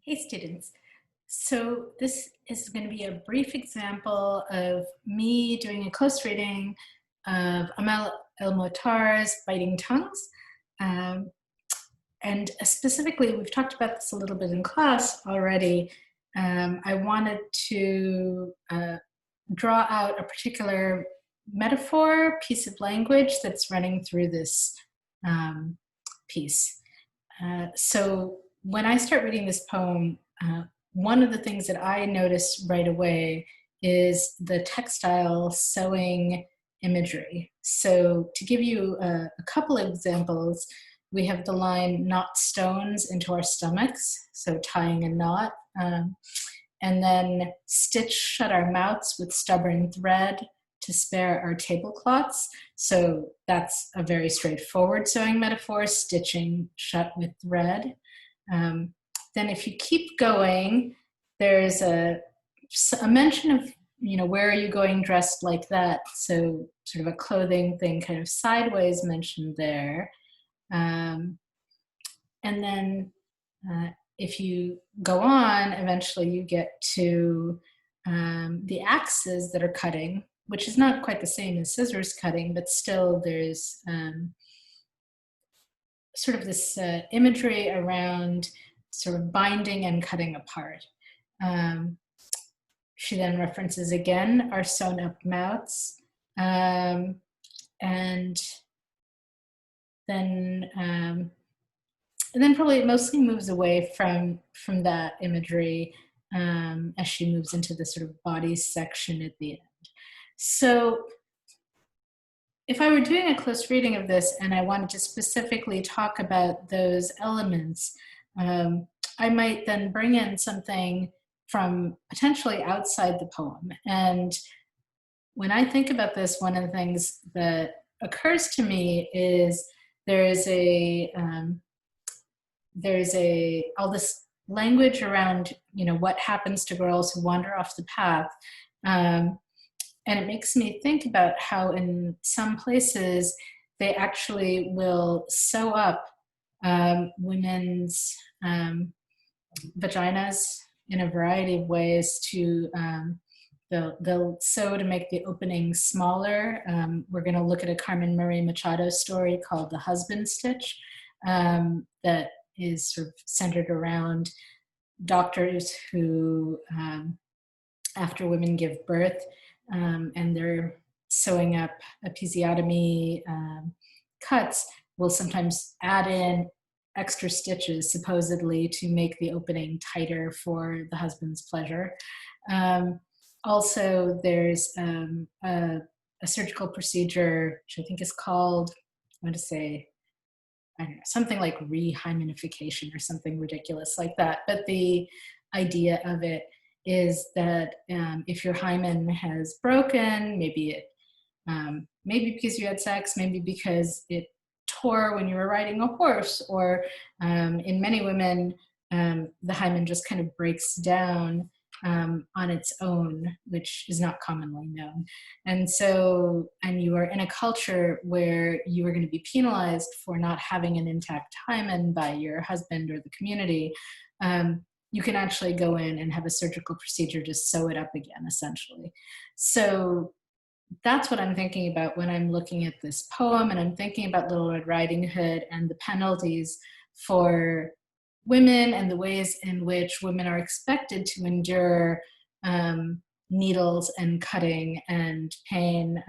Hey students, so this is going to be a brief example of me doing a close reading of Amal El-Motar's Biting Tongues. Um, and specifically, we've talked about this a little bit in class already. I wanted to draw out a particular metaphor, piece of language that's running through this piece. So when I start reading this poem, one of the things that I notice right away is the textile sewing imagery. So to give you a couple of examples, we have the line "knot stones into our stomachs," so tying a knot, and then "stitch shut our mouths with stubborn thread to spare our tablecloths." So that's a very straightforward sewing metaphor, stitching shut with thread. Then if you keep going, there's a mention of, where are you going dressed like that? So sort of a clothing thing kind of sideways mentioned there. And then if you go on, eventually you get to the axes that are cutting, which is not quite the same as scissors cutting, but still there's sort of this imagery around sort of binding and cutting apart. She then references again our sewn up mouths, and then probably it mostly moves away from that imagery as she moves into the sort of body section at the end. So if I were doing a close reading of this and I wanted to specifically talk about those elements, I might then bring in something from potentially outside the poem. And when I think about this, one of the things that occurs to me is there's all this language around, what happens to girls who wander off the path. And it makes me think about how in some places they actually will sew up women's vaginas in a variety of ways to, they'll sew to make the opening smaller. We're going to look at a Carmen Marie Machado story called The Husband Stitch that is sort of centered around doctors who, after women give birth, and they're sewing up episiotomy cuts, will sometimes add in extra stitches supposedly to make the opening tighter for the husband's pleasure. Also, there's a surgical procedure, which I think is called, I want to say, I don't know, something like rehymenification or something ridiculous like that. But the idea of it is that if your hymen has broken, maybe because you had sex, maybe because it tore when you were riding a horse, or in many women, the hymen just kind of breaks down on its own, which is not commonly known. And you are in a culture where you are going to be penalized for not having an intact hymen by your husband or the community. You can actually go in and have a surgical procedure to sew it up again, essentially. So that's what I'm thinking about when I'm looking at this poem, and I'm thinking about Little Red Riding Hood and the penalties for women and the ways in which women are expected to endure needles and cutting and pain.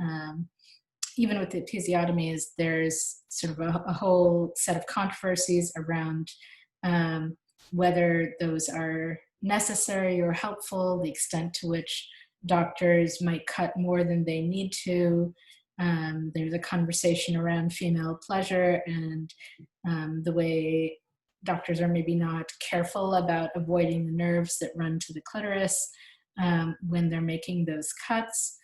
Even with the episiotomies, there's sort of a whole set of controversies around whether those are necessary or helpful, the extent to which doctors might cut more than they need to. There's a conversation around female pleasure and the way doctors are maybe not careful about avoiding the nerves that run to the clitoris when they're making those cuts.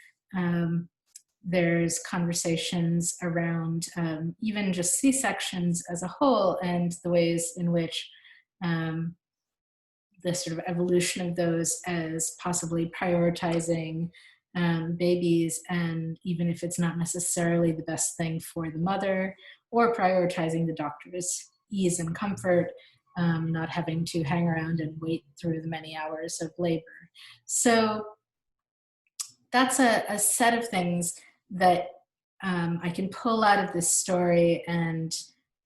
There's conversations around even just C-sections as a whole and the ways in which the sort of evolution of those as possibly prioritizing babies, and even if it's not necessarily the best thing for the mother, or prioritizing the doctor's ease and comfort, not having to hang around and wait through the many hours of labor. So that's a set of things that I can pull out of this story and,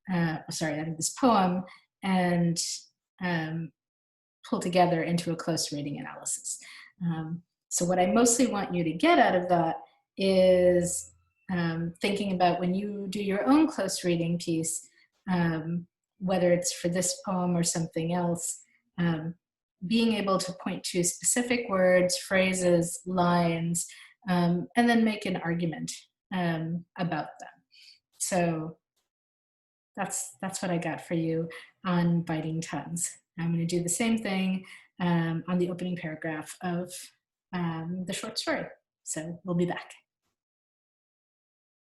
out of this poem and um, pull together into a close reading analysis. So what I mostly want you to get out of that is thinking about when you do your own close reading piece, whether it's for this poem or something else, being able to point to specific words, phrases, lines, and then make an argument about them. So that's what I got for you on biting tongues. I'm going to do the same thing on the opening paragraph of the short story. So we'll be back.